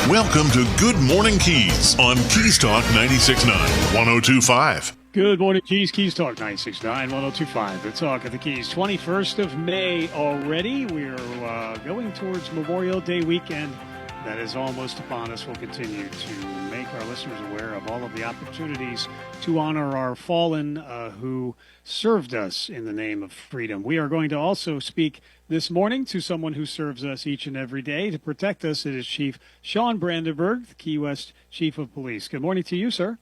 Welcome to Good Morning Keys on Keys Talk 96.9, 102.5. Good morning, Keys. Keys Talk 96.9, 102.5. The Talk of the Keys. 21st of May already. We're going towards Memorial Day weekend. That is almost upon us. We'll continue to make our listeners aware of all of the opportunities to honor our fallen who served us in the name of freedom. We are going to also speak this morning to someone who serves us each and every day to protect us. It is Chief Sean Brandenburg, the Key West Chief of Police. Good morning to you, sir.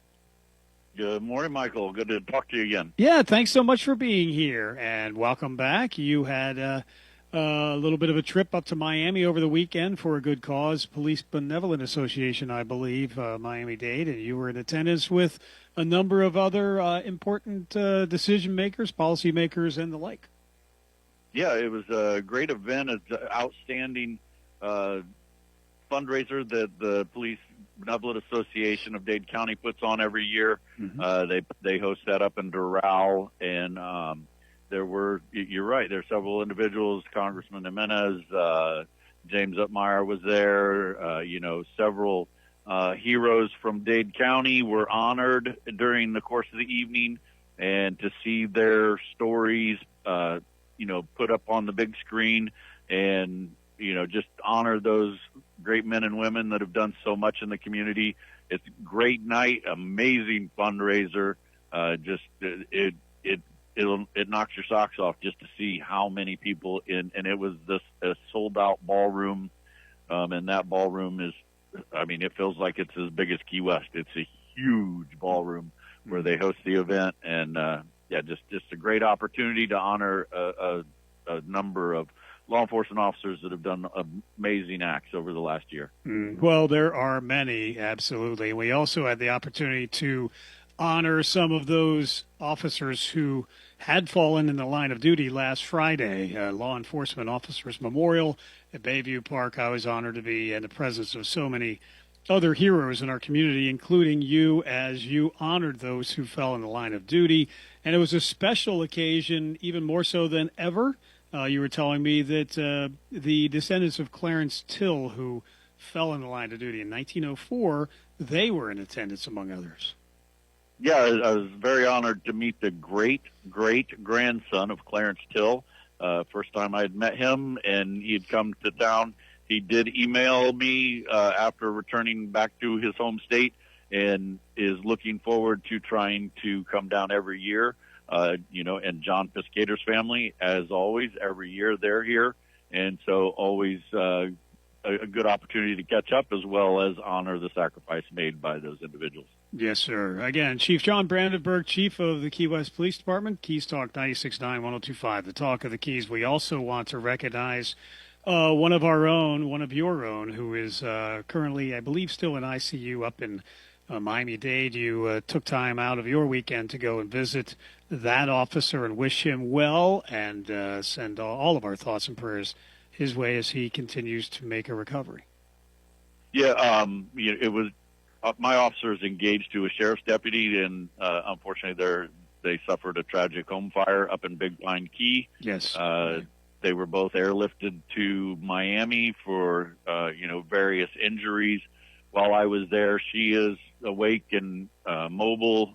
Good morning, Michael. Good to talk to you again. Yeah, thanks so much for being here, and welcome back. You had a little bit of a trip up to Miami over the weekend for a good cause, Police Benevolent Association, I believe, Miami-Dade, and you were in attendance with a number of other important decision makers, policy makers, and the like. Yeah, it was a great event. It's an outstanding fundraiser that the Police Benevolent Association of Dade County puts on every year. Mm-hmm. They host that up in Doral, and you're right, there are several individuals, Congressman Jimenez, James Upmeyer was there, several heroes from Dade County were honored during the course of the evening, and to see their stories, put up on the big screen and, just honor those great men and women that have done so much in the community. It's a great night, amazing fundraiser. It knocks your socks off just to see how many people and it was a sold out ballroom. And that ballroom it feels like it's as big as Key West. It's a huge ballroom where they host the event, and just a great opportunity to honor a number of law enforcement officers that have done amazing acts over the last year. Well, there are many, absolutely. We also had the opportunity to honor some of those officers who had fallen in the line of duty last Friday. Law Enforcement Officers Memorial at Bayview Park. I was honored to be in the presence of so many other heroes in our community, including you, as you honored those who fell in the line of duty. And it was a special occasion, even more so than ever. You were telling me that the descendants of Clarence Till, who fell in the line of duty in 1904, they were in attendance, among others. Yeah, I was very honored to meet the great-great-grandson of Clarence Till. First time I had met him, and he had come to town. He did email me after returning back to his home state, and is looking forward to trying to come down every year. And John Piscator's family, as always, every year they're here. And so always a good opportunity to catch up, as well as honor the sacrifice made by those individuals. Yes, sir. Again, Chief John Brandenburg, Chief of the Key West Police Department, Keys Talk 96.9, 102.5, the Talk of the Keys. We also want to recognize one of your own, who is currently, I believe, still in ICU up in Miami-Dade. You took time out of your weekend to go and visit that officer and wish him well, and send all of our thoughts and prayers his way as he continues to make a recovery. Yeah, it was my officer is engaged to a sheriff's deputy, and unfortunately they suffered a tragic home fire up in Big Pine Key. Yes. They were both airlifted to Miami for various injuries. While I was there, she is awake and mobile,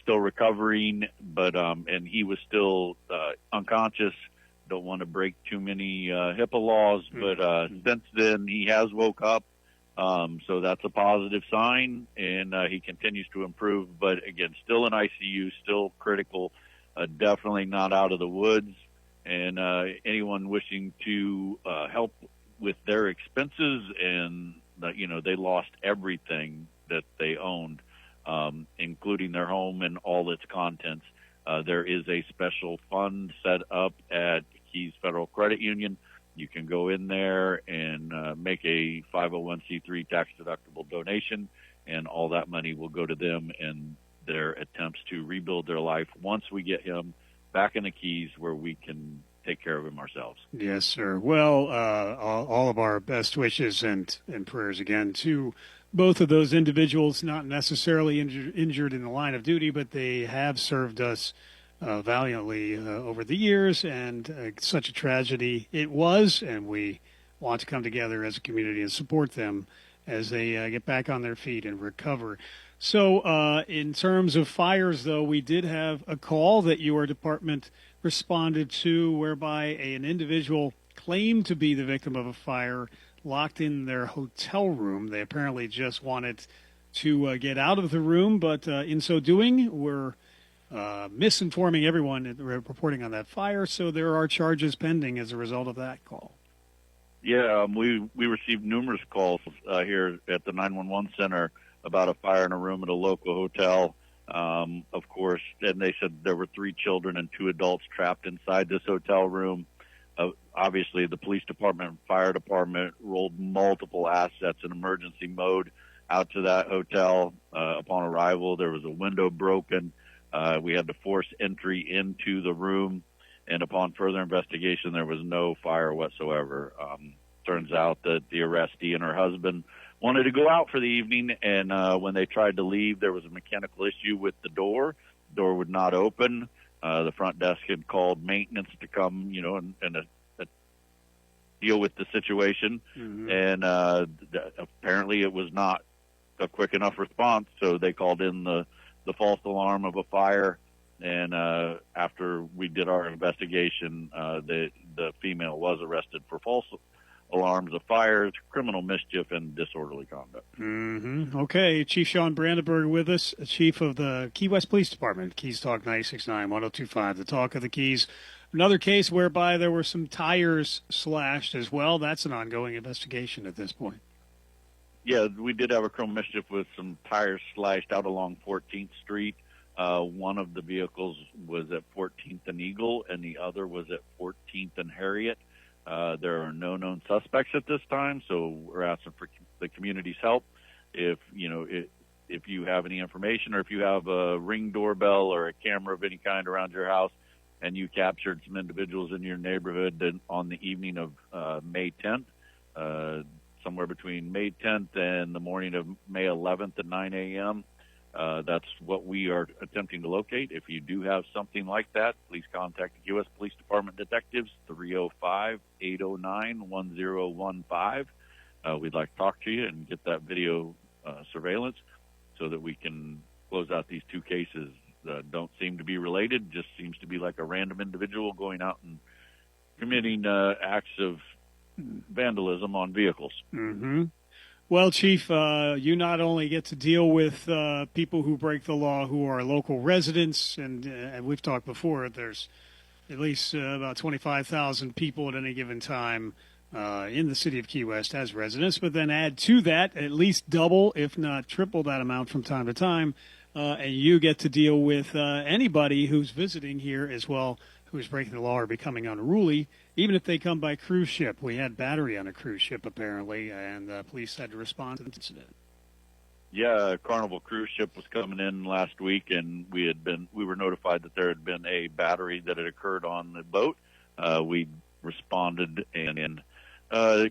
still recovering, but and he was still unconscious. Don't want to break too many HIPAA laws, but since then he has woke up, so that's a positive sign, and he continues to improve. But again, still in ICU, still critical, definitely not out of the woods. And anyone wishing to help with their expenses, and they lost everything that they owned, including their home and all its contents. There is a special fund set up at Keys Federal Credit Union. You can go in there and make a 501c3 tax-deductible donation, and all that money will go to them and their attempts to rebuild their life once we get him back in the Keys, where we can take care of him ourselves. Yes, sir. Well, all of our best wishes and prayers again to both of those individuals, not necessarily injured in the line of duty, but they have served us valiantly over the years, and such a tragedy it was, and we want to come together as a community and support them as they get back on their feet and recover. So in terms of fires, though, we did have a call that your department responded to whereby an individual claimed to be the victim of a fire locked in their hotel room. They apparently just wanted to get out of the room, but in so doing, we're misinforming everyone reporting on that fire. So there are charges pending as a result of that call. Yeah, we received numerous calls here at the 911 center about a fire in a room at a local hotel. Of course, and they said there were 3 children and 2 adults trapped inside this hotel room. Obviously, the police department and fire department rolled multiple assets in emergency mode out to that hotel. Upon arrival, there was a window broken. We had to force entry into the room, and upon further investigation, there was no fire whatsoever. Turns out that the arrestee and her husband wanted to go out for the evening, and when they tried to leave, there was a mechanical issue with the door. The door would not open. The front desk had called maintenance to come, and deal with the situation. Mm-hmm. And apparently it was not a quick enough response, so they called in the false alarm of a fire. And after we did our investigation, the female was arrested for false alarms of fires, criminal mischief, and disorderly conduct. Mm-hmm. Okay, Chief Sean Brandenburg with us, Chief of the Key West Police Department, Keys Talk 96.9, 102.5, the Talk of the Keys. Another case whereby there were some tires slashed as well. That's an ongoing investigation at this point. Yeah, we did have a criminal mischief with some tires slashed out along 14th Street. One of the vehicles was at 14th and Eagle, and the other was at 14th and Harriet. There are no known suspects at this time, so we're asking for the community's help. If you have any information, or if you have a Ring doorbell or a camera of any kind around your house, and you captured some individuals in your neighborhood on the evening of May 10th, somewhere between May 10th and the morning of May 11th at 9 a.m., that's what we are attempting to locate. If you do have something like that, please contact the U.S. Police Department detectives, 305-809-1015. We'd like to talk to you and get that video surveillance so that we can close out these 2 cases that don't seem to be related, just seems to be like a random individual going out and committing acts of vandalism on vehicles. Mm-hmm. Well, Chief, you not only get to deal with people who break the law who are local residents, and we've talked before, there's at least about 25,000 people at any given time in the city of Key West as residents, but then add to that at least double, if not triple that amount from time to time, and you get to deal with anybody who's visiting here as well, who's breaking the law or becoming unruly, even if they come by cruise ship. We had battery on a cruise ship, apparently, and police had to respond to the incident. Yeah, a Carnival cruise ship was coming in last week, and we were notified that there had been a battery that had occurred on the boat. We responded and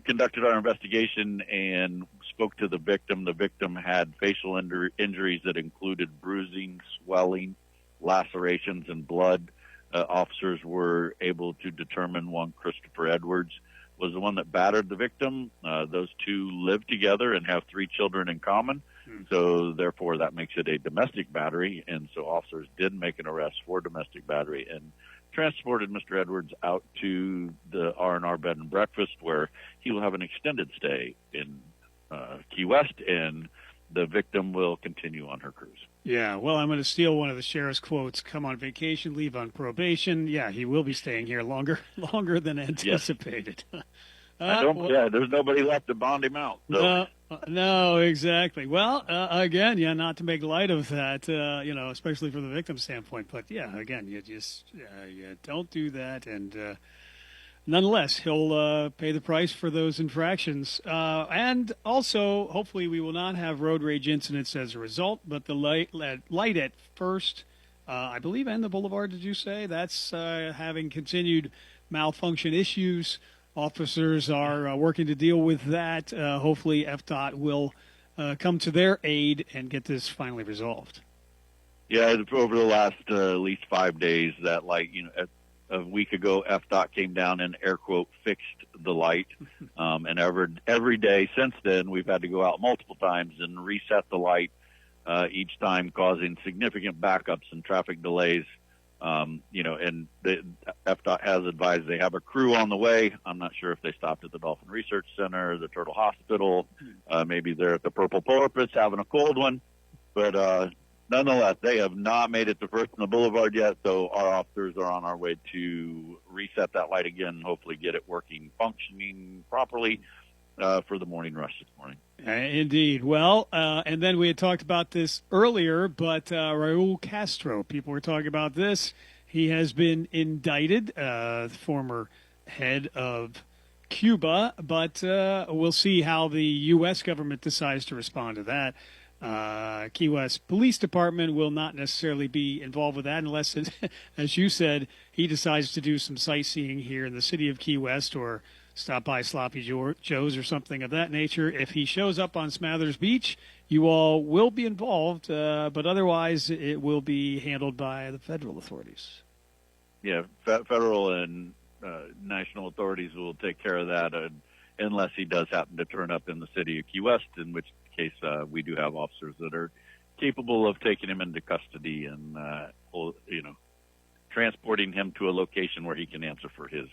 conducted our investigation and spoke to the victim. The victim had facial injuries that included bruising, swelling, lacerations, and blood. Officers were able to determine one, Christopher Edwards, was the one that battered the victim. Those 2 live together and have 3 children in common. So therefore that makes it a domestic battery. And so officers did make an arrest for domestic battery and transported Mr. Edwards out to the R&R bed and breakfast, where he will have an extended stay in Key West, and the victim will continue on her cruise. Yeah, well, I'm going to steal one of the sheriff's quotes. Come on vacation, leave on probation. Yeah, he will be staying here longer than anticipated. Yes. There's nobody left to bond him out. So. No, exactly. Well, again, not to make light of that, especially from the victim standpoint. But, yeah, again, you just you don't do that. And nonetheless, he'll pay the price for those infractions. And also, hopefully, we will not have road rage incidents as a result. But the light at First, I believe, and the Boulevard, did you say? That's having continued malfunction issues. Officers are working to deal with that. Hopefully, FDOT will come to their aid and get this finally resolved. Yeah, over the last at least 5 days, that light, a week ago, FDOT came down and air quote fixed the light. And every day since then, we've had to go out multiple times and reset the light each time, causing significant backups and traffic delays. And the FDOT has advised they have a crew on the way. I'm not sure if they stopped at the Dolphin Research Center, the Turtle Hospital. Maybe they're at the Purple Porpoise having a cold one. But nonetheless, they have not made it to First and the Boulevard yet, so our officers are on our way to reset that light again, hopefully get it working, functioning properly for the morning rush this morning. Indeed. Well, and then we had talked about this earlier, but Raul Castro, people were talking about this. He has been indicted, former head of Cuba, but we'll see how the U.S. government decides to respond to that. Key West Police Department will not necessarily be involved with that unless, as you said, he decides to do some sightseeing here in the city of Key West or stop by Sloppy Joe's or something of that nature. If he shows up on Smathers Beach, you all will be involved, but otherwise it will be handled by the federal authorities. Yeah, federal and national authorities will take care of that unless he does happen to turn up in the city of Key West, in which case we do have officers that are capable of taking him into custody and transporting him to a location where he can answer for his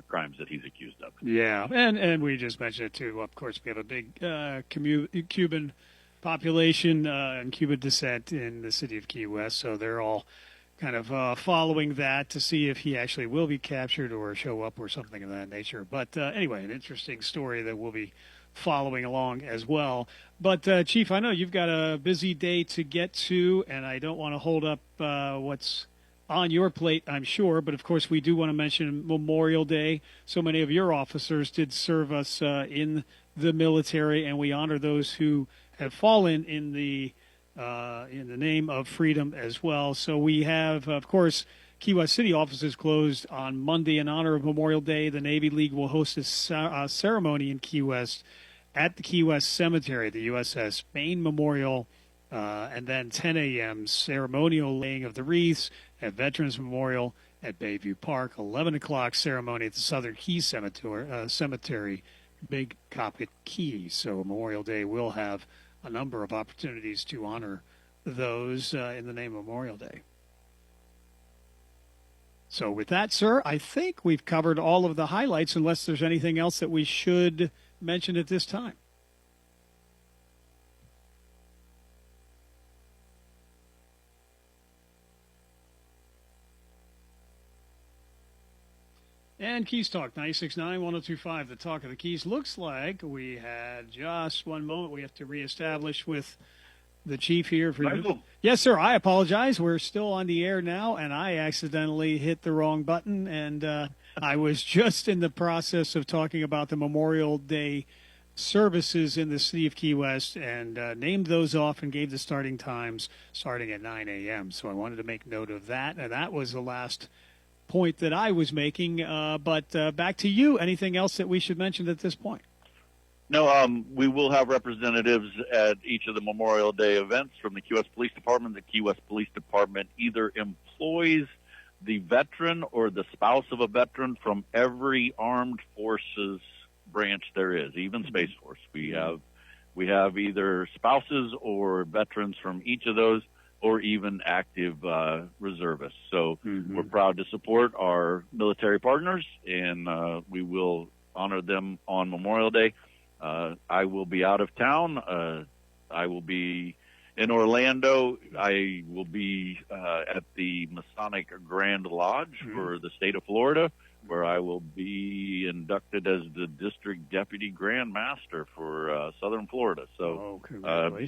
crimes that he's accused of. Yeah, and we just mentioned it too. Of course, we have a big Cuban population and Cuban descent in the city of Key West, so they're all kind of following that to see if he actually will be captured or show up or something of that nature. But anyway, an interesting story that we'll be following along as well. But Chief, I know you've got a busy day to get to, and I don't want to hold up what's on your plate, I'm sure, but of course we do want to mention Memorial Day. So many of your officers did serve us in the military, and we honor those who have fallen in the name of freedom as well. So we have, of course, Key West City offices closed on Monday in honor of Memorial Day. The Navy League will host a ceremony in Key West at the Key West Cemetery, the USS Maine Memorial, and then 10 a.m. ceremonial laying of the wreaths at Veterans Memorial at Bayview Park. 11 o'clock ceremony at the Southern Keys Cemetery, Big Coppitt Keys. So Memorial Day will have a number of opportunities to honor those in the name of Memorial Day. So with that, sir, I think we've covered all of the highlights unless there's anything else that we should mention at this time. And Keys Talk, 96.9, 102.5, the Talk of the Keys. Looks like we had just one moment we have to reestablish with the chief here. Yes, sir, I apologize. We're still on the air now, and I accidentally hit the wrong button, and I was just in the process of talking about the Memorial Day services in the city of Key West and named those off and gave the starting times starting at 9 a.m. So I wanted to make note of that, and that was the last point that I was making. But back to you. Anything else that we should mention at this point? No, we will have representatives at each of the Memorial Day events from the Key West Police Department. The Key West Police Department either employs the veteran or the spouse of a veteran from every armed forces branch there is, even Space Force. We have either spouses or veterans from each of those, or even active reservists. So we're proud to support our military partners, and we will honor them on Memorial Day. I will be out of town. I will be in Orlando. I will be at the Masonic Grand Lodge for the state of Florida, where I will be inducted as the District Deputy Grand Master for Southern Florida. So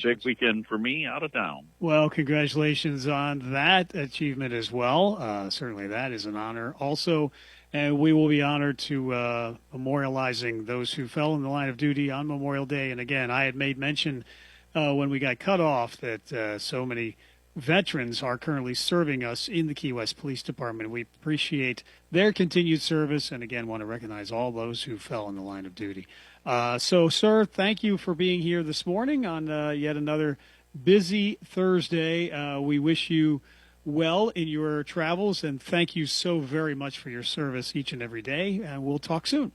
big weekend for me out of town. Well, congratulations on that achievement as well. Certainly that is an honor. Also, and we will be honored to memorializing those who fell in the line of duty on Memorial Day. And again, I had made mention when we got cut off that so many veterans are currently serving us in the Key West Police Department. We appreciate their continued service and, again, want to recognize all those who fell in the line of duty. So, sir, thank you for being here this morning on yet another busy Thursday. We wish you well in your travels, and thank you so very much for your service each and every day, and we'll talk soon.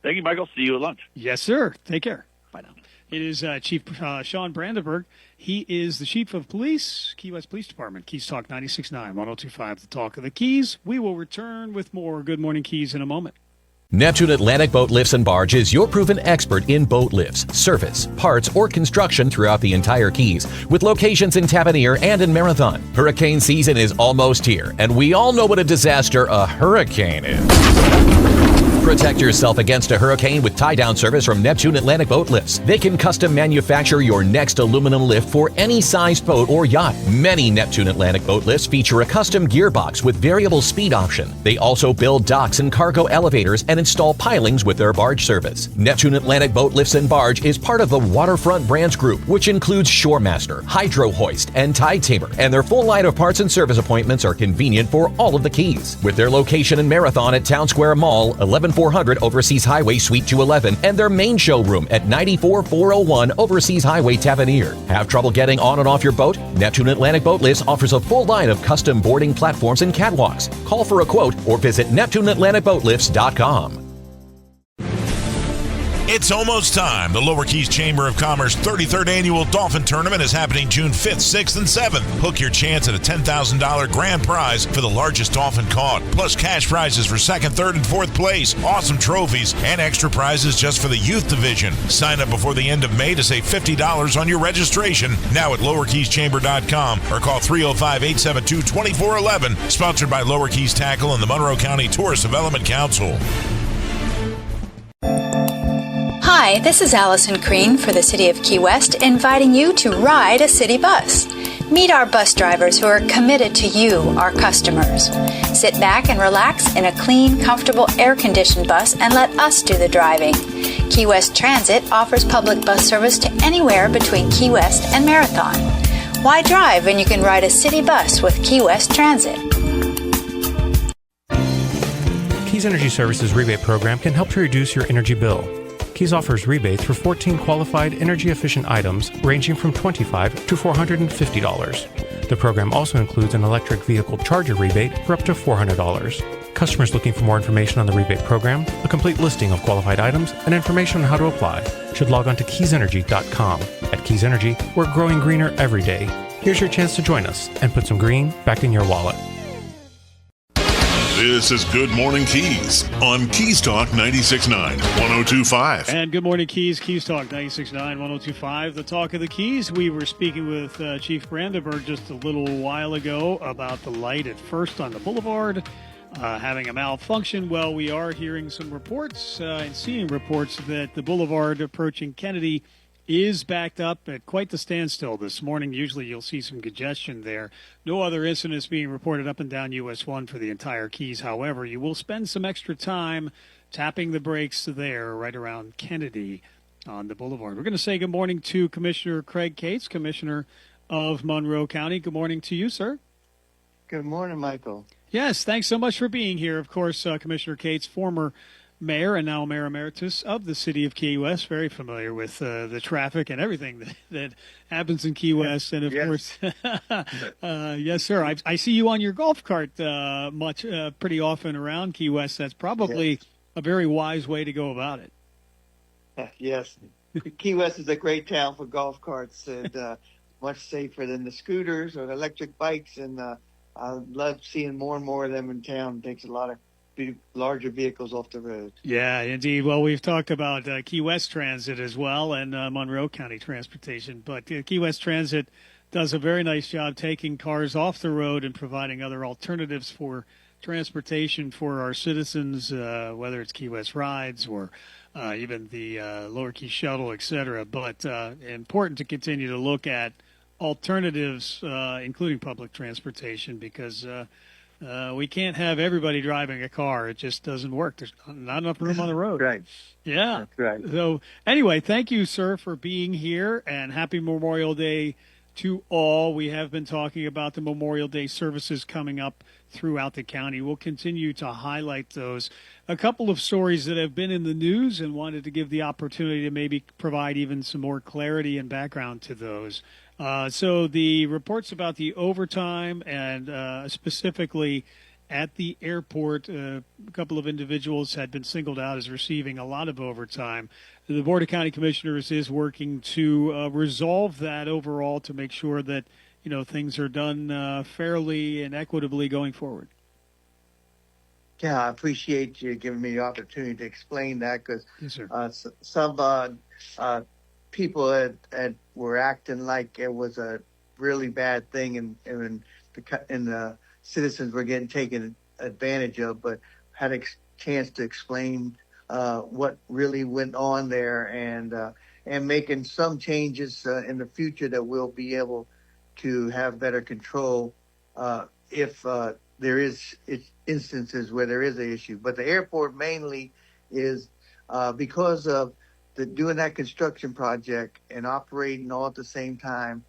Thank you, Michael. See you at lunch. Yes, sir. Take care. Bye now. It is Chief Sean Brandenburg. He is the Chief of Police, Key West Police Department. Keys Talk 96.9, 102.5, the Talk of the Keys. We will return with more Good Morning Keys in a moment. Neptune Atlantic Boat Lifts and Barge is your proven expert in boat lifts, service, parts, or construction throughout the entire Keys, with locations in Tavernier and in Marathon. Hurricane season is almost here, and we all know what a disaster a hurricane is. Protect yourself against a hurricane with tie-down service from Neptune Atlantic Boat Lifts. They can custom manufacture your next aluminum lift for any sized boat or yacht. Many Neptune Atlantic Boat Lifts feature a custom gearbox with variable speed option. They also build docks and cargo elevators and install pilings with their barge service. Neptune Atlantic Boat Lifts and Barge is part of the Waterfront Brands Group, which includes Shoremaster, Hydro Hoist, and Tide Tamer, and their full line of parts and service appointments are convenient for all of the Keys. With their location in Marathon at Town Square Mall, 11400 Overseas Highway Suite 211, and their main showroom at 94401 Overseas Highway Tavernier. Have trouble getting on and off your boat? Neptune Atlantic Boat Lifts offers a full line of custom boarding platforms and catwalks. Call for a quote or visit NeptuneAtlanticBoatLifts.com. It's almost time. The Lower Keys Chamber of Commerce 33rd Annual Dolphin Tournament is happening June 5th, 6th, and 7th. Hook your chance at a $10,000 grand prize for the largest dolphin caught, plus cash prizes for 2nd, 3rd, and 4th place, awesome trophies, and extra prizes just for the youth division. Sign up before the end of May to save $50 on your registration now at lowerkeyschamber.com or call 305-872-2411. Sponsored by Lower Keys Tackle and the Monroe County Tourist Development Council. Hi, this is Allison Crean for the City of Key West, inviting you to ride a city bus. Meet our bus drivers who are committed to you, our customers. Sit back and relax in a clean, comfortable, air-conditioned bus and let us do the driving. Key West Transit offers public bus service to anywhere between Key West and Marathon. Why drive when you can ride a city bus with Key West Transit? Keys Energy Services rebate program can help to reduce your energy bill. Keys offers rebates for 14 qualified energy-efficient items ranging from $25 to $450. The program also includes an electric vehicle charger rebate for up to $400. Customers looking for more information on the rebate program, a complete listing of qualified items, and information on how to apply should log on to KeysEnergy.com. At Keys Energy, we're growing greener every day. Here's your chance to join us and put some green back in your wallet. This is Good Morning Keys on Keys Talk 96.9, 102.5. And Good Morning Keys, Keys Talk 96.9, 102.5, the Talk of the Keys. We were speaking with Chief Brandenburg just a little while ago about the light at First on the Boulevard having a malfunction. Well, we are hearing some reports and seeing reports that the boulevard approaching Kennedy is backed up at quite the standstill this morning. Usually you'll see some congestion there. No other incidents being reported up and down US 1 for the entire Keys. However, you will spend some extra time tapping the brakes there right around Kennedy on the boulevard. We're going to say good morning to Commissioner Craig Cates, Commissioner of Monroe County. Good morning to you, sir. Good morning, Michael. Yes, thanks so much for being here. Of course, Commissioner Cates, former mayor and now mayor emeritus of the city of Key West, very familiar with the traffic and everything that happens in Key West. And of course, yes, sir. I see you on your golf cart pretty often around Key West. That's probably a very wise way to go about it. Yes. Key West is a great town for golf carts and much safer than the scooters or the electric bikes. And I love seeing more and more of them in town. It takes a lot of larger vehicles off the road. Yeah, indeed. Well, we've talked about Key West Transit as well and Monroe County Transportation, but Key West Transit does a very nice job taking cars off the road and providing other alternatives for transportation for our citizens, whether it's Key West Rides or even the Lower Key Shuttle, et cetera. But important to continue to look at alternatives, including public transportation, because we can't have everybody driving a car. It just doesn't work. There's not enough room on the road. Right. Yeah. That's right. So anyway, thank you, sir, for being here, and happy Memorial Day to all. We have been talking about the Memorial Day services coming up throughout the county. We'll continue to highlight those. A couple of stories that have been in the news and wanted to give the opportunity to maybe provide even some more clarity and background to those. So the reports about the overtime and specifically at the airport, a couple of individuals had been singled out as receiving a lot of overtime. The Board of County Commissioners is working to resolve that overall to make sure that, things are done fairly and equitably going forward. Yeah, I appreciate you giving me the opportunity to explain that, because Yes, sir. some people were acting like it was a really bad thing, and the citizens were getting taken advantage of, but had a chance to explain what really went on there, and making some changes in the future that we'll be able to have better control if there is instances where there is an issue. But the airport mainly is because of doing that construction project and operating all at the same time,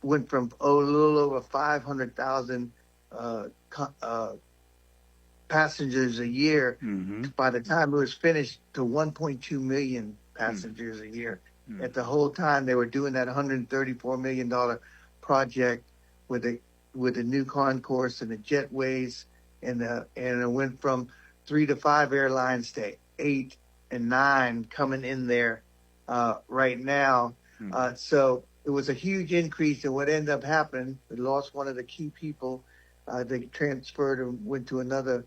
went from a little over 500,000 passengers a year. Mm-hmm. By the time it was finished, to 1.2 million passengers a year. At the whole time they were doing that $134 million project with the new concourse and the jetways, and it went from 3 to 5 airlines to 8 and 9 coming in there right now. So it was a huge increase, and what ended up happening, we lost one of the key people. They transferred and went to another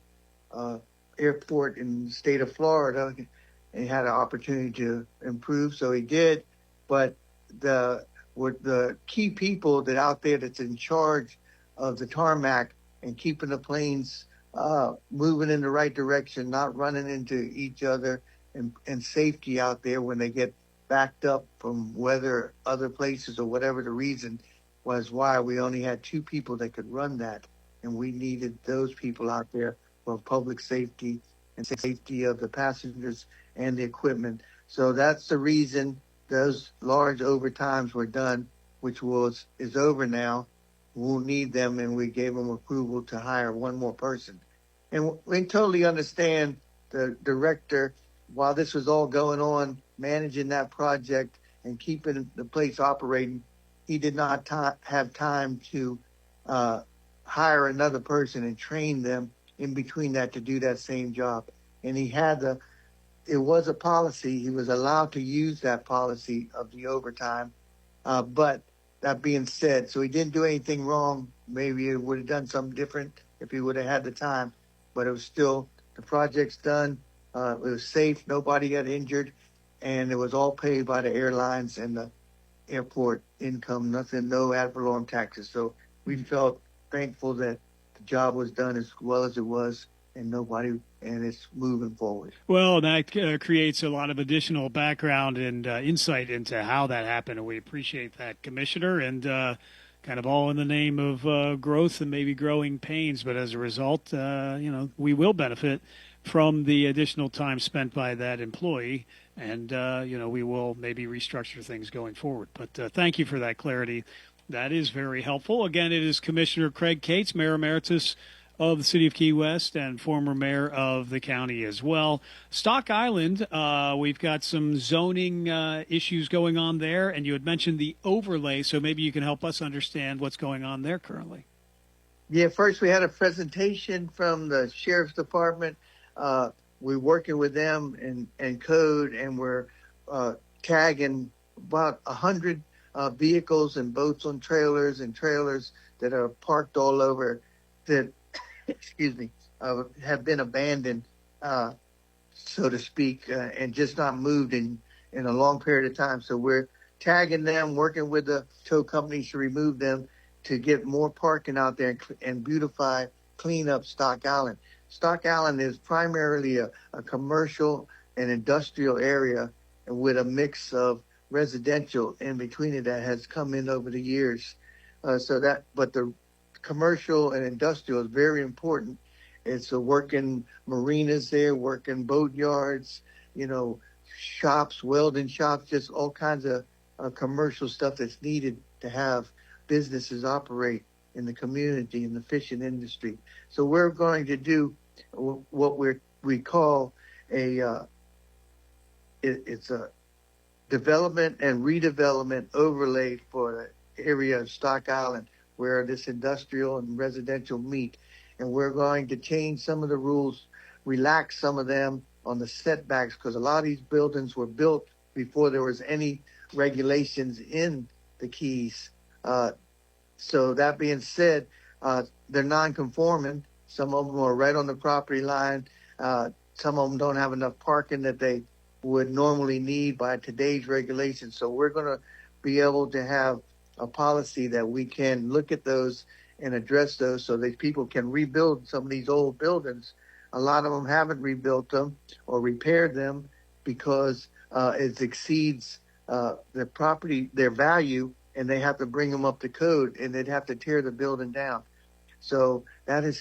airport in the state of Florida, and he had an opportunity to improve, so he did. But the key people that out there that's in charge of the tarmac and keeping the planes moving in the right direction, not running into each other, and safety out there when they get backed up from weather, other places, or whatever the reason was, why we only had 2 people that could run that, and we needed those people out there for public safety and safety of the passengers and the equipment. So that's the reason those large overtimes were done, which is over now. We'll need them, and we gave them approval to hire one more person. And we totally understand the director, while this was all going on, managing that project and keeping the place operating, he did not have time to hire another person and train them in between that to do that same job. And it was a policy. He was allowed to use that policy of the overtime. But that being said, so he didn't do anything wrong. Maybe he would have done something different if he would have had the time. But it was still, the project's done. It was safe. Nobody got injured. And it was all paid by the airlines and the airport income, nothing, no ad valorem taxes. So we felt thankful that the job was done as well as it was, and it's moving forward. Well, that creates a lot of additional background and insight into how that happened, and we appreciate that, Commissioner, and kind of all in the name of growth and maybe growing pains. But as a result, we will benefit from the additional time spent by that employee, and we will maybe restructure things going forward. But thank you for that clarity. That is very helpful. Again, it is Commissioner Craig Cates, Mayor Emeritus of the City of Key West and former mayor of the county as well. Stock Island, we've got some zoning issues going on there, and you had mentioned the overlay, so maybe you can help us understand what's going on there currently. Yeah, first we had a presentation from the Sheriff's Department. We're working with them and code, and we're tagging about 100 vehicles and boats on trailers and trailers that are parked all over that, have been abandoned, so to speak, and just not moved in a long period of time. So we're tagging them, working with the tow companies to remove them, to get more parking out there and beautify, clean up Stock Island. Stock Island is primarily a commercial and industrial area with a mix of residential in between it that has come in over the years. But the commercial and industrial is very important. It's working marinas there, working boat yards, shops, welding shops, just all kinds of commercial stuff that's needed to have businesses operate in the community, in the fishing industry. So we're going to do what we call it's a development and redevelopment overlay for the area of Stock Island where this industrial and residential meet. And we're going to change some of the rules, relax some of them on the setbacks, because a lot of these buildings were built before there was any regulations in the Keys. So that being said, they're non-conforming. Some of them are right on the property line. Some of them don't have enough parking that they would normally need by today's regulations. So we're going to be able to have a policy that we can look at those and address those so that people can rebuild some of these old buildings. A lot of them haven't rebuilt them or repaired them because it exceeds the property, their value, and they have to bring them up to code, and they'd have to tear the building down. So that has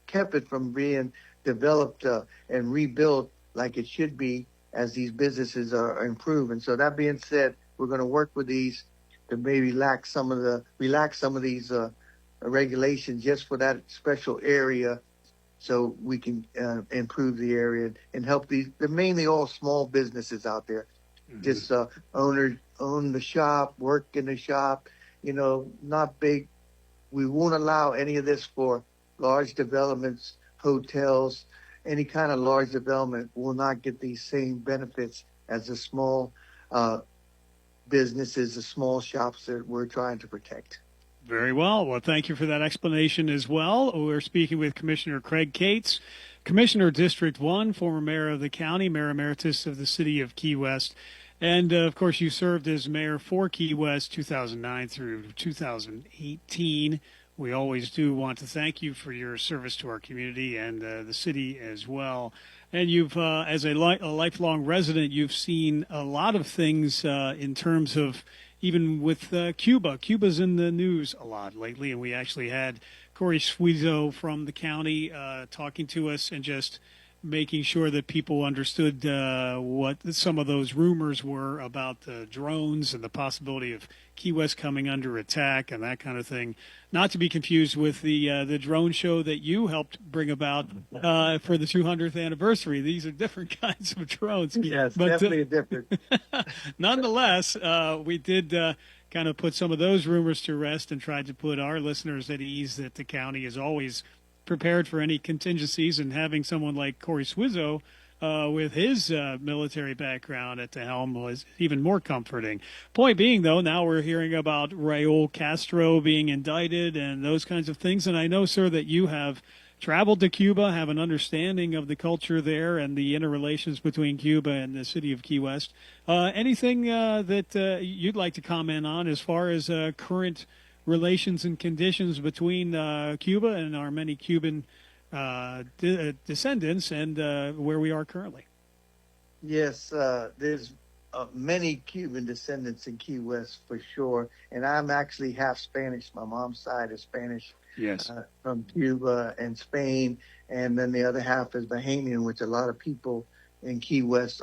kept it from being developed and rebuilt like it should be as these businesses are improving. So that being said, we're going to work with these to maybe relax some of these regulations just for that special area, so we can improve the area and help these. They're mainly all small businesses out there. Mm-hmm. Just own the shop, work in the shop, not big. We won't allow any of this for large developments, hotels, any kind of large development will not get these same benefits as the small businesses, the small shops that we're trying to protect. Very well. Well, thank you for that explanation as well. We're speaking with Commissioner Craig Cates, Commissioner District 1, former mayor of the county, mayor emeritus of the city of Key West. And, of course, you served as mayor for Key West 2009 through 2018. We always do want to thank you for your service to our community and the city as well. And you've, as a lifelong resident, you've seen a lot of things in terms of even with Cuba. Cuba's in the news a lot lately, and we actually had Corey Suizo from the county talking to us and just making sure that people understood what some of those rumors were about the drones and the possibility of Key West coming under attack and that kind of thing. Not to be confused with the drone show that you helped bring about for the 200th anniversary. These are different kinds of drones. Yes, but, definitely different. Nonetheless, we did kind of put some of those rumors to rest and tried to put our listeners at ease that the county is always prepared for any contingencies, and having someone like Corey Suizo with his military background at the helm was even more comforting. Point being, though, now we're hearing about Raul Castro being indicted and those kinds of things. And I know, sir, that you have traveled to Cuba, have an understanding of the culture there and the interrelations between Cuba and the city of Key West. Anything that you'd like to comment on as far as current relations and conditions between Cuba and our many Cuban descendants and where we are currently? Yes, there's many Cuban descendants in Key West for sure, and I'm actually half Spanish. My mom's side is Spanish. Yes, from Cuba and Spain, and then the other half is Bahamian, which a lot of people in Key West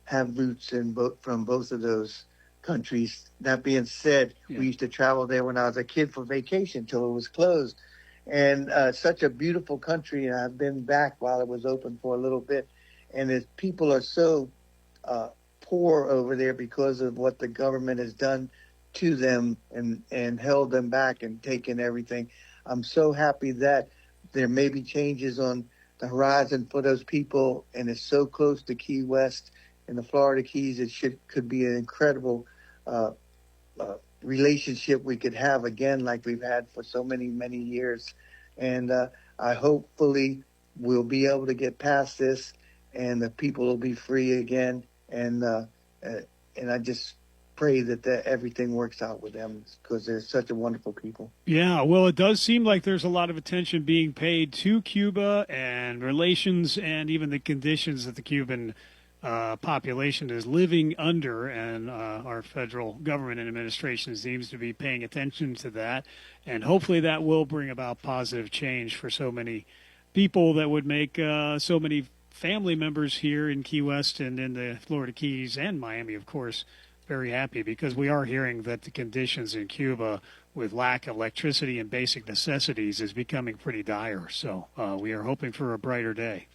have roots from both of those countries. That being said, we used to travel there when I was a kid for vacation till it was closed. And such a beautiful country, and I've been back while it was open for a little bit. And people are so poor over there because of what the government has done to them and held them back and taken everything. I'm so happy that there may be changes on the horizon for those people, and it's so close to Key West and the Florida Keys. It could be an incredible relationship we could have again, like we've had for so many years. And I hopefully we'll be able to get past this, and the people will be free again. And I just pray that everything works out with them, because they're such a wonderful people. Yeah, well, it does seem like there's a lot of attention being paid to Cuba and relations and even the conditions that the Cuban population is living under, and our federal government and administration seems to be paying attention to that, and hopefully that will bring about positive change for so many people that would make so many family members here in Key West and in the Florida Keys and Miami, of course, very happy because we are hearing that the conditions in Cuba with lack of electricity and basic necessities is becoming pretty dire. So we are hoping for a brighter day.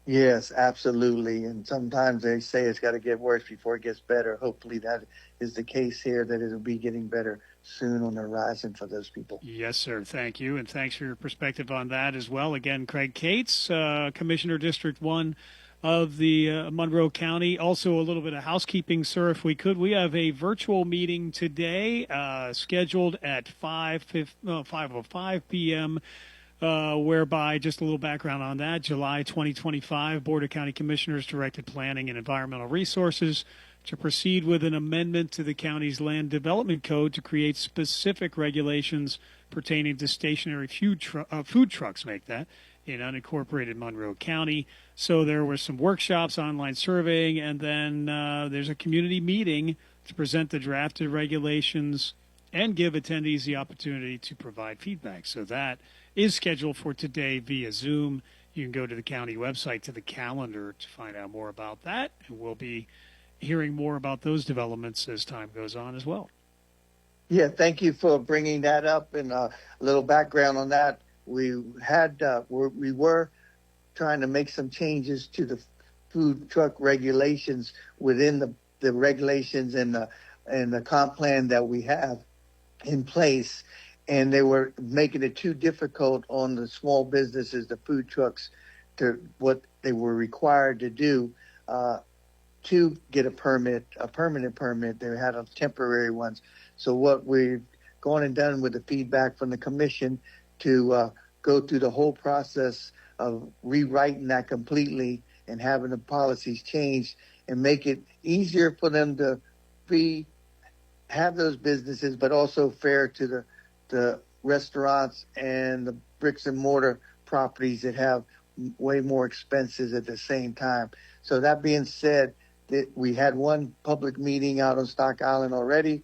Yes, absolutely. And sometimes they say it's got to get worse before it gets better. Hopefully that is the case here, that it'll be getting better soon on the horizon for those people. Yes, sir. Thank you. And thanks for your perspective on that as well. Again, Craig Cates, Commissioner District 1 of the Monroe County. Also a little bit of housekeeping, sir, if we could. We have a virtual meeting today scheduled at 5:05 p.m., whereby, just a little background on that, July 2025, Board of County Commissioners directed Planning and Environmental Resources to proceed with an amendment to the county's land development code to create specific regulations pertaining to stationary food trucks, in unincorporated Monroe County. So there were some workshops, online surveying, and then there's a community meeting to present the drafted regulations and give attendees the opportunity to provide feedback. So that is scheduled for today via Zoom. You can go to the county website to the calendar to find out more about that, and we'll be hearing more about those developments as time goes on as well. Yeah, thank you for bringing that up, and a little background on that. We were trying to make some changes to the food truck regulations within the regulations and the comp plan that we have in place, and they were making it too difficult on the small businesses, the food trucks, to what they were required to do to get a permanent permit. They had temporary ones. So what we've gone and done with the feedback from the commission to go through the whole process of rewriting that completely and having the policies changed and make it easier for them to have those businesses, but also fair to the restaurants and the bricks and mortar properties that have way more expenses at the same time. So that being said, we had one public meeting out on Stock Island already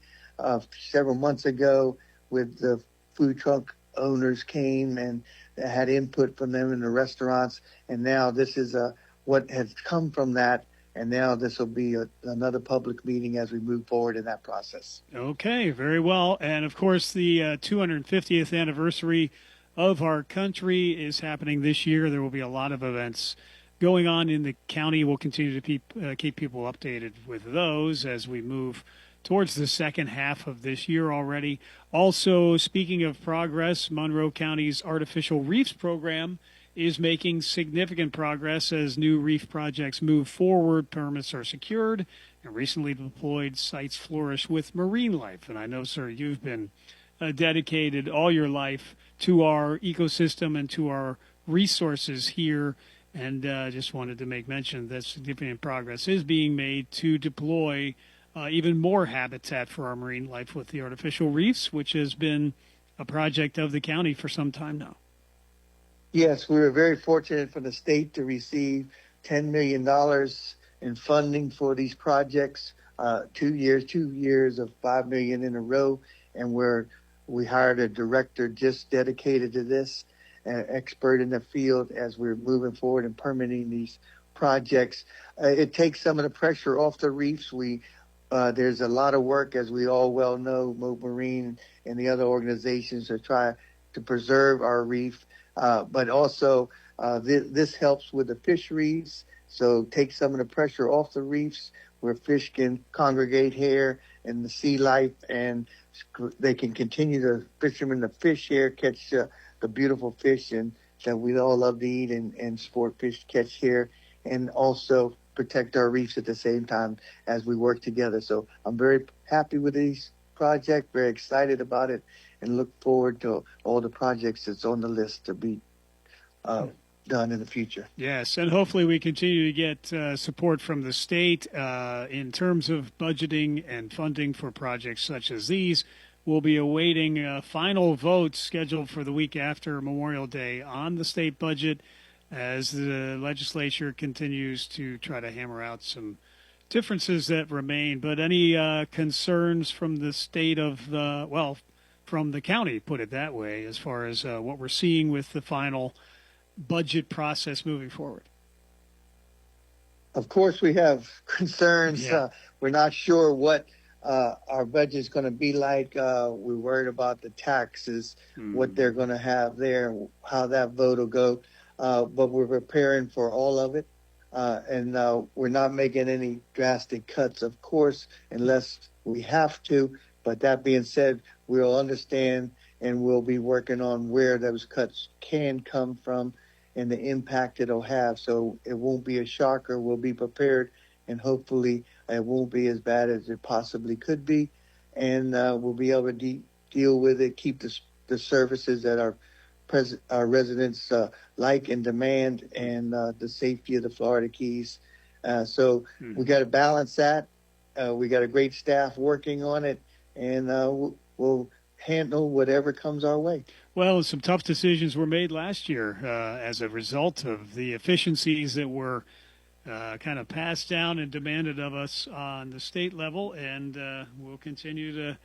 several months ago with the food truck owners came and had input from them in the restaurants. And now this is what has come from that. And now this will be another public meeting as we move forward in that process. Okay, very well. And, of course, the 250th anniversary of our country is happening this year. There will be a lot of events going on in the county. We'll continue to keep people updated with those as we move towards the second half of this year already. Also, speaking of progress, Monroe County's Artificial Reefs program is making significant progress as new reef projects move forward, permits are secured, and recently deployed sites flourish with marine life. And I know, sir, you've been dedicated all your life to our ecosystem and to our resources here, and just wanted to make mention that significant progress is being made to deploy even more habitat for our marine life with the artificial reefs, which has been a project of the county for some time now. Yes, we were very fortunate for the state to receive $10 million in funding for these projects, 2 years of $5 million in a row. And we hired a director just dedicated to this, an expert in the field as we're moving forward and permitting these projects. It takes some of the pressure off the reefs. There's a lot of work, as we all well know, Mote Marine and the other organizations to try to preserve our reef. But also this helps with the fisheries, so take some of the pressure off the reefs where fish can congregate here and the sea life, and they can continue to fishermen to fish here, catch the beautiful fish and that we all love to eat and sport fish catch here, and also protect our reefs at the same time as we work together. So I'm very happy with these projects, very excited about it, and look forward to all the projects that's on the list to be done in the future. Yes, and hopefully we continue to get support from the state in terms of budgeting and funding for projects such as these. We'll be awaiting final votes scheduled for the week after Memorial Day on the state budget as the legislature continues to try to hammer out some differences that remain. But any concerns from the state of from the county, put it that way, as far as what we're seeing with the final budget process moving forward? of course, we have concerns. Yeah. We're not sure what our budget is going to be like. We're worried about the taxes, what they're going to have there, how that vote will go. But we're preparing for all of it. And we're not making any drastic cuts, of course, unless we have to. But that being said, we'll understand and we'll be working on where those cuts can come from and the impact it'll have. So it won't be a shocker. We'll be prepared, and hopefully it won't be as bad as it possibly could be. And we'll be able to deal with it, keep the services that our residents like and demand, and the safety of the Florida Keys. So we got to balance that. We got a great staff working on it, and we'll handle whatever comes our way. Well, some tough decisions were made last year as a result of the efficiencies that were kind of passed down and demanded of us on the state level, and we'll continue to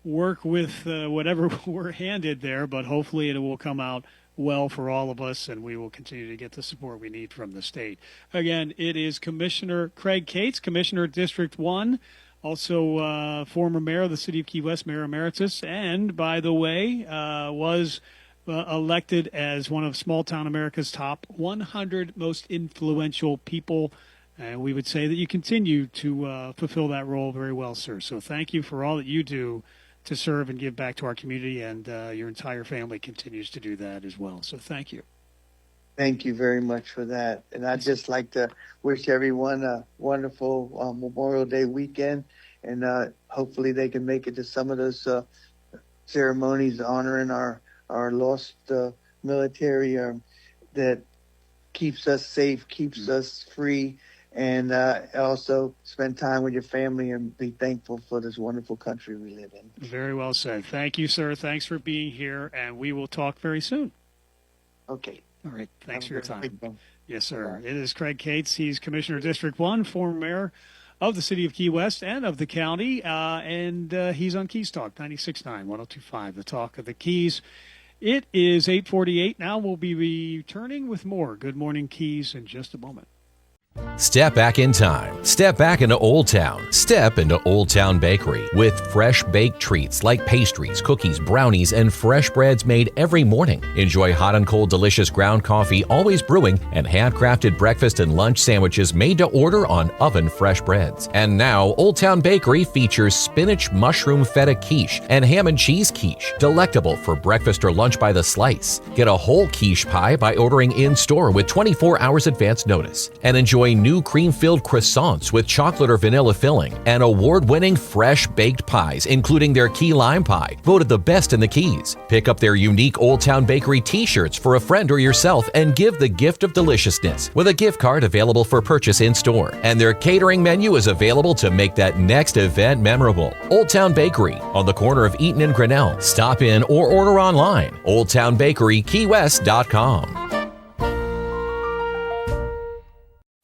work with whatever we're handed there, but hopefully it will come out well for all of us, and we will continue to get the support we need from the state. Again, it is Commissioner Craig Cates, Commissioner District 1, also former mayor of the city of Key West, Mayor Emeritus, and, by the way, was elected as one of Small Town America's top 100 most influential people. And we would say that you continue to fulfill that role very well, sir. So thank you for all that you do to serve and give back to our community, and your entire family continues to do that as well. So thank you. Thank you very much for that. And I'd just like to wish everyone a wonderful Memorial Day weekend, and hopefully they can make it to some of those ceremonies honoring our lost military that keeps us safe, keeps us free, and also spend time with your family and be thankful for this wonderful country we live in. Very well said. Thank you, sir. Thanks for being here, and we will talk very soon. Okay. All right. Thanks for your time. Weekend. Yes, sir. It is Craig Cates. He's Commissioner District 1, former mayor of the city of Key West and of the county, and he's on Keys Talk, 96.9, 102.5, the talk of the Keys. It is 8:48 now. We'll be returning with more Good Morning Keys in just a moment. Step back in time. Step back into Old Town. Step into Old Town Bakery with fresh baked treats like pastries, cookies, brownies, and fresh breads made every morning. Enjoy hot and cold delicious ground coffee always brewing and handcrafted breakfast and lunch sandwiches made to order on oven fresh breads. And now Old Town Bakery features spinach mushroom feta quiche and ham and cheese quiche, delectable for breakfast or lunch by the slice. Get a whole quiche pie by ordering in-store with 24 hours advance notice. And enjoy new cream-filled croissants with chocolate or vanilla filling and award-winning fresh baked pies, including their key lime pie, voted the best in the Keys. Pick up their unique Old Town Bakery t-shirts for a friend or yourself and give the gift of deliciousness with a gift card available for purchase in-store. And their catering menu is available to make that next event memorable. Old Town Bakery on the corner of Eaton and Grinnell. Stop in or order online. OldTownBakeryKeyWest.com.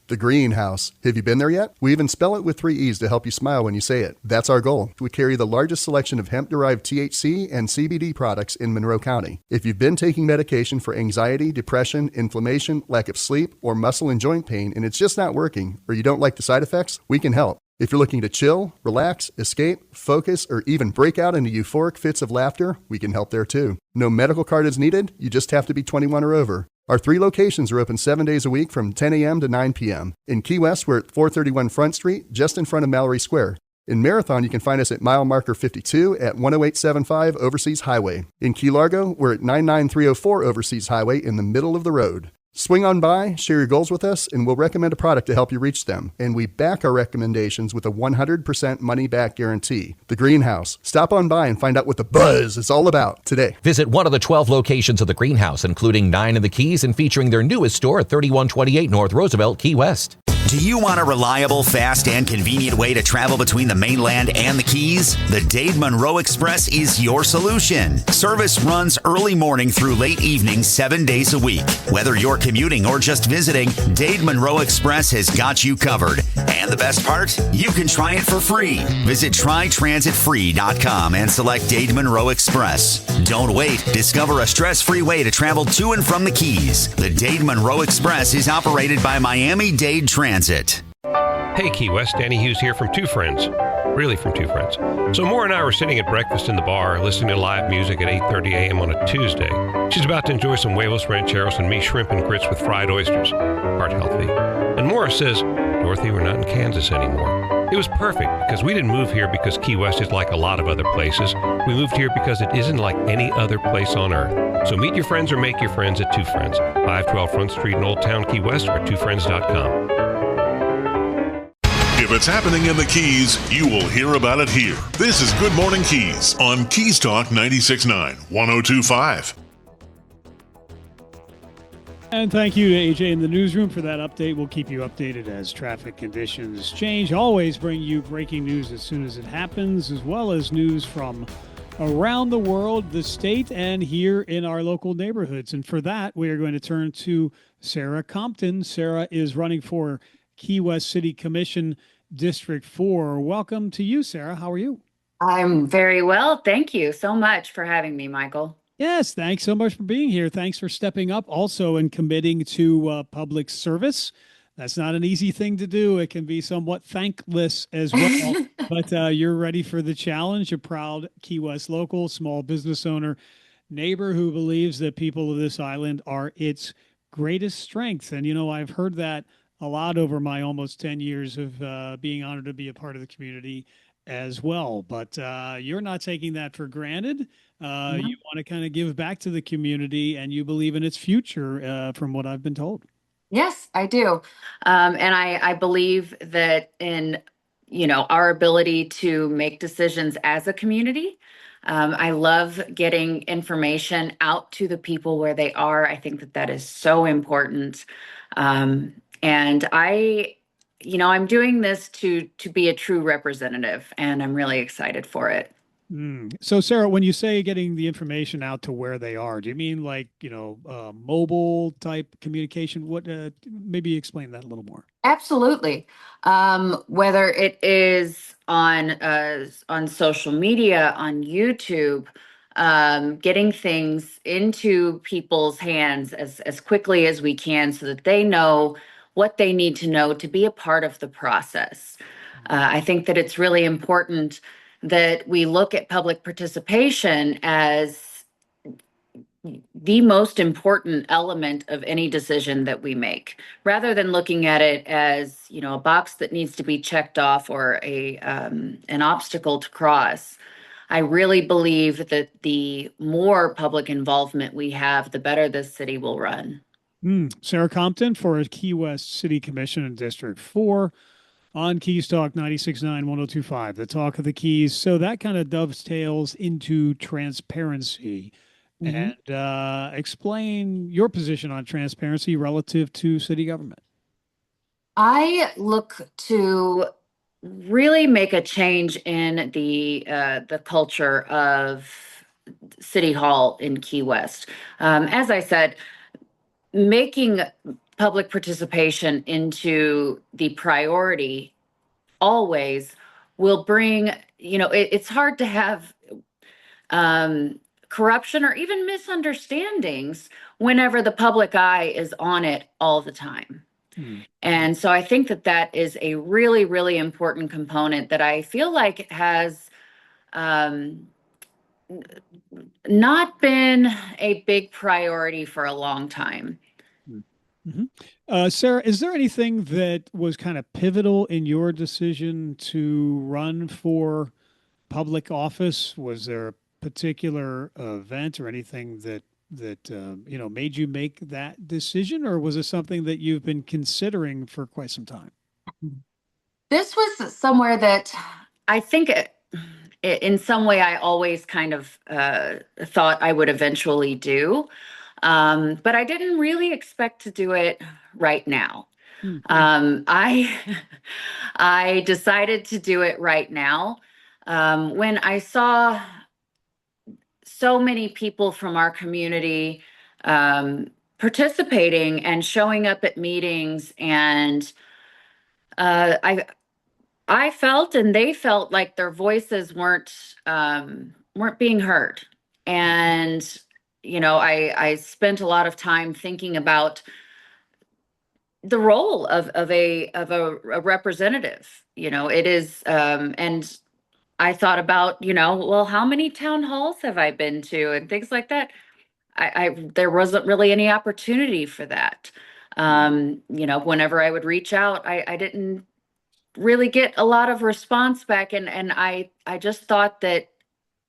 The Greenhouse. Have you been there yet? We even spell it with 3 E's to help you smile when you say it. That's our goal. We carry the largest selection of hemp-derived THC and CBD products in Monroe County. If you've been taking medication for anxiety, depression, inflammation, lack of sleep, or muscle and joint pain and it's just not working, or you don't like the side effects, we can help. If you're looking to chill, relax, escape, focus, or even break out into euphoric fits of laughter, we can help there too. No medical card is needed. You just have to be 21 or over. Our 3 locations are open 7 days a week from 10 a.m. to 9 p.m. In Key West, we're at 431 Front Street, just in front of Mallory Square. In Marathon, you can find us at mile marker 52 at 10875 Overseas Highway. In Key Largo, we're at 99304 Overseas Highway in the middle of the road. Swing on by, share your goals with us, and we'll recommend a product to help you reach them. And we back our recommendations with a 100% money-back guarantee. The Greenhouse. Stop on by and find out what the buzz is all about today. Visit one of the 12 locations of the Greenhouse, including 9 in the Keys and featuring their newest store at 3128 North Roosevelt, Key West. Do you want a reliable, fast, and convenient way to travel between the mainland and the Keys? The Dade Monroe Express is your solution. Service runs early morning through late evening, 7 days a week. Whether you're commuting or just visiting, Dade Monroe Express has got you covered. And the best part? You can try it for free. Visit trytransitfree.com and select Dade Monroe Express. Don't wait. Discover a stress-free way to travel to and from the Keys. The Dade Monroe Express is operated by Miami-Dade Transit. Transit. Hey Key West, Danny Hughes here from Two Friends. Really from Two Friends. So Maura and I were sitting at breakfast in the bar listening to live music at 8:30 a.m. on a Tuesday. She's about to enjoy some huevos rancheros and me shrimp and grits with fried oysters. Heart healthy. And Maura says, Dorothy, we're not in Kansas anymore. It was perfect because we didn't move here because Key West is like a lot of other places. We moved here because it isn't like any other place on earth. So meet your friends or make your friends at Two Friends. 512 Front Street in Old Town, Key West, or twofriends.com. If it's happening in the Keys, you will hear about it here. This is Good Morning Keys on Keys Talk 96.9, 102.5. And thank you to AJ in the newsroom for that update. We'll keep you updated as traffic conditions change. Always bring you breaking news as soon as it happens, as well as news from around the world, the state, and here in our local neighborhoods. And for that, we are going to turn to Sarah Compton. Sarah is running for Key West City Commission District 4. Welcome to you, Sarah. How are you? I'm very well. Thank you so much for having me, Michael. Yes, thanks so much for being here. Thanks for stepping up also and committing to public service. That's not an easy thing to do. It can be somewhat thankless as well, but you're ready for the challenge. A proud Key West local, small business owner, neighbor who believes that people of this island are its greatest strength. And, you know, I've heard that a lot over my almost 10 years of being honored to be a part of the community as well. But you're not taking that for granted. No. You want to kind of give back to the community, and you believe in its future, from what I've been told. Yes, I do. And I believe that in, our ability to make decisions as a community. I love getting information out to the people where they are. I think that that is so important. And I'm doing this to be a true representative, and I'm really excited for it. So, Sarah, when you say getting the information out to where they are, do you mean like, mobile type communication? What, maybe explain that a little more. Absolutely. Whether it is on social media, on YouTube, getting things into people's hands as quickly as we can so that they know what they need to know to be a part of the process. I think that it's really important that we look at public participation as the most important element of any decision that we make, rather than looking at it as, a box that needs to be checked off or an obstacle to cross. I really believe that the more public involvement we have, the better this city will run. Sarah Compton for Key West City Commission in District 4 on Keys Talk 96.9, 102.5, the talk of the Keys. So that kind of dovetails into transparency. And explain your position on transparency relative to city government. I look to really make a change in the culture of City Hall in Key West. As I said, making public participation into the priority always will bring, it's hard to have corruption or even misunderstandings whenever the public eye is on it all the time. And so I think that that is a really, really important component that I feel like has not been a big priority for a long time. Sarah, is there anything that was kind of pivotal in your decision to run for public office? Was there a particular event or anything that made you make that decision, or was it something that you've been considering for quite some time? This was somewhere that I think in some way I always kind of thought I would eventually do, but I didn't really expect to do it right now. I decided to do it right now when I saw so many people from our community participating and showing up at meetings, and I felt and they felt like their voices weren't being heard. And I spent a lot of time thinking about the role of a representative. It is, and I thought about, well, how many town halls have I been to and things like that. I there wasn't really any opportunity for that. Whenever I would reach out, I didn't really get a lot of response back, and I just thought that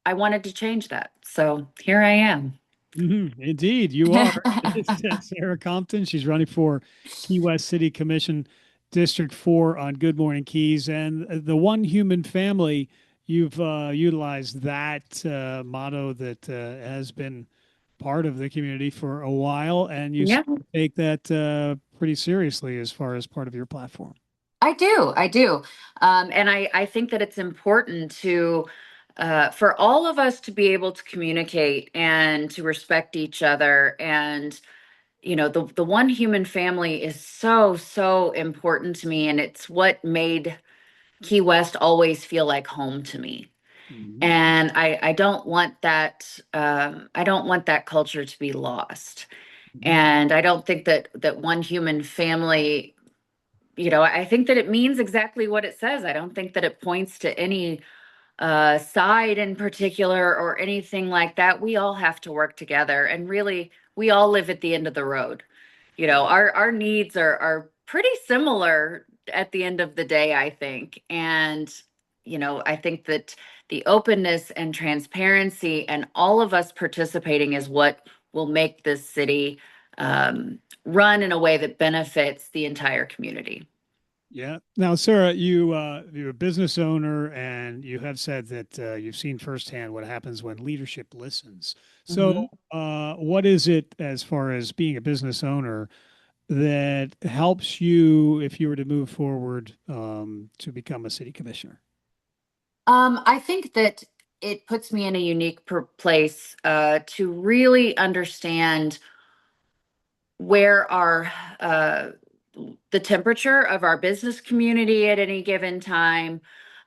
I wanted to change that. So here I am. Indeed, you are. It's Sarah Compton. She's running for Key West City Commission District 4 on Good Morning Keys. And the one human family, you've utilized that motto that has been part of the community for a while, and you Yeah. take that pretty seriously as far as part of your platform. I do. And I think that it's important for all of us to be able to communicate and to respect each other. And, the one human family is so, so important to me. And it's what made Key West always feel like home to me. And I don't want that, I don't want that culture to be lost. And I don't think that one human family, I think that it means exactly what it says. I don't think that it points to any side in particular or anything like that. We all have to work together, and really, we all live at the end of the road. Our needs are pretty similar at the end of the day, I think. And I think that the openness and transparency and all of us participating is what will make this city run in a way that benefits the entire community. Yeah. Now, Sarah, you're a business owner, and you have said that you've seen firsthand what happens when leadership listens. So, what is it, as far as being a business owner, that helps you if you were to move forward to become a city commissioner? I think that it puts me in a unique place to really understand where the temperature of our business community at any given time.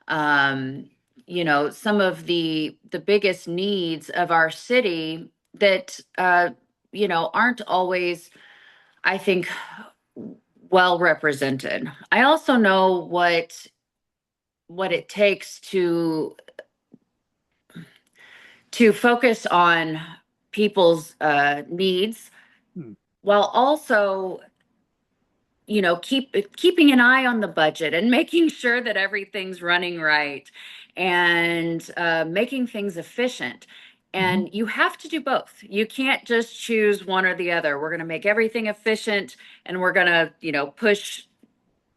Some of the biggest needs of our city that aren't always, I think, well represented. I also know what it takes to focus on people's needs, while also keeping an eye on the budget and making sure that everything's running right, and making things efficient. And you have to do both. You can't just choose one or the other. We're going to make everything efficient, and we're going to push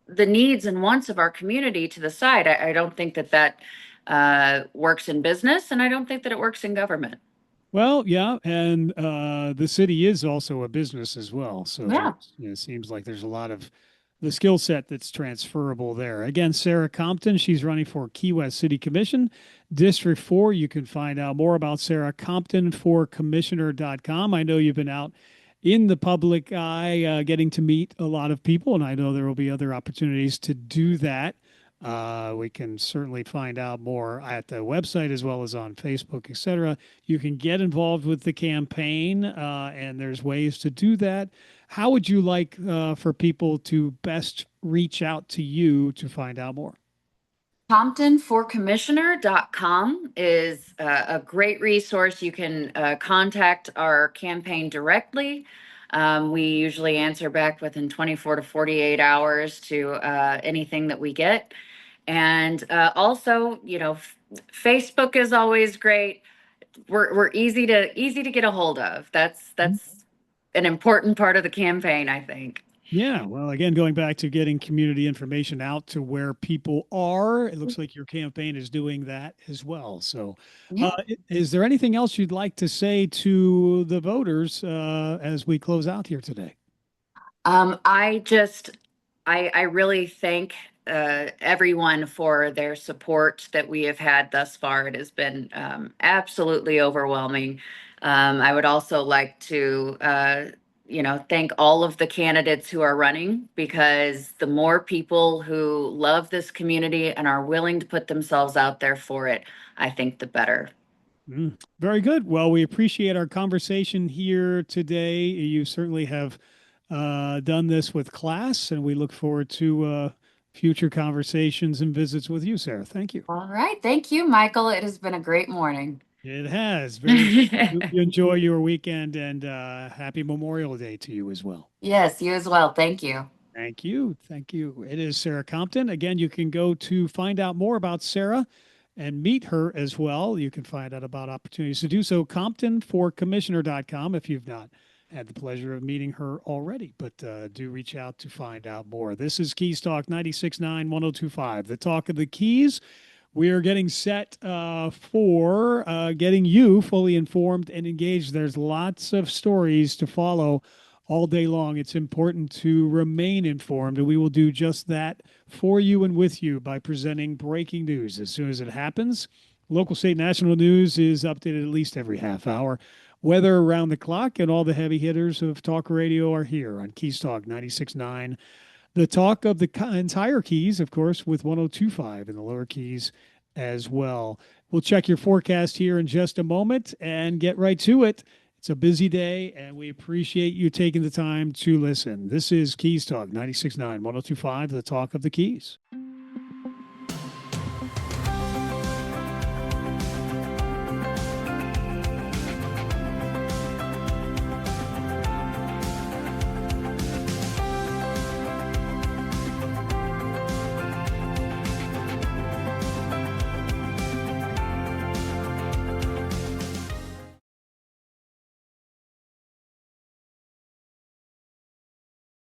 the needs and wants of our community to the side. I don't think that works in business, and I don't think that it works in government. Well, yeah, and the city is also a business as well. So Yeah. it seems like there's a lot of the skill set that's transferable there. Again, Sarah Compton, she's running for Key West City Commission, District 4. You can find out more about Sarah Compton for commissioner.com. I know you've been out in the public eye getting to meet a lot of people, and I know there will be other opportunities to do that. We can certainly find out more at the website as well as on Facebook, etc. You can get involved with the campaign, and there's ways to do that. How would you like for people to best reach out to you to find out more? ComptonforCommissioner.com is a great resource. You can contact our campaign directly. We usually answer back within 24 to 48 hours to anything that we get. And also, Facebook is always great. We're easy to get a hold of. That's an important part of the campaign, I think. Yeah, well, again, going back to getting community information out to where people are, it looks like your campaign is doing that as well. So, is there anything else you'd like to say to the voters as we close out here today? I really thank everyone for their support that we have had thus far. It has been absolutely overwhelming. I would also like to thank all of the candidates who are running, because the more people who love this community and are willing to put themselves out there for it, I think the better. Very good. Well, we appreciate our conversation here today. You certainly have done this with class, and we look forward to future conversations and visits with you, Sarah. Thank you. All right. Thank you, Michael. It has been a great morning. It has. You enjoy your weekend, and happy Memorial Day to you as well. Yes, you as well. Thank you. Thank you. Thank you. It is Sarah Compton. Again, you can go to find out more about Sarah and meet her as well. You can find out about opportunities to do so. ComptonForCommissioner.com if you've not had the pleasure of meeting her already, but do reach out to find out more. This is Keys Talk 96.9, 102.5, the talk of the Keys. We are getting set for getting you fully informed and engaged. There's lots of stories to follow all day long. It's important to remain informed, and we will do just that for you and with you by presenting breaking news as soon as it happens. Local, state, national news is updated at least every half hour. Weather around the clock, and all the heavy hitters of talk radio are here on Keys Talk 96.9. The talk of the entire Keys, of course, with 102.5 in the lower Keys as well. We'll check your forecast here in just a moment and get right to it. It's a busy day, and we appreciate you taking the time to listen. This is Keys Talk 96.9, 102.5, the talk of the Keys.